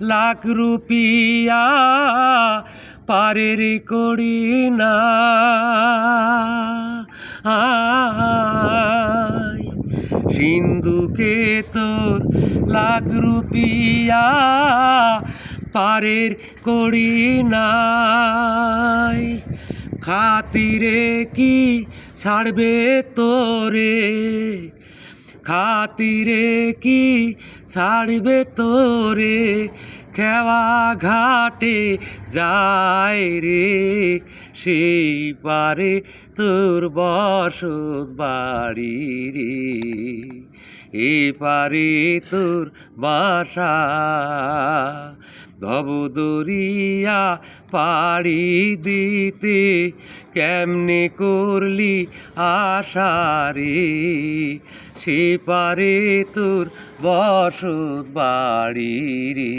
লাখ রুপিয়া পারের করি না সিন্ধুকে তোর লাখ রুপিয়া পারের করি নাই খাতিরে কি ছাড়বে তোরে খাতিরে কি ছাড়বে তোরে খেওয়া ঘাটে যায় রে সেই পারে তোর বসত বাড়ি রে এ পারে তোর বাসা ভবদরিয়া পাড়ি দিতে কেমনে করলি আশা রে সে পারে তোর বসত বাড়ি রে।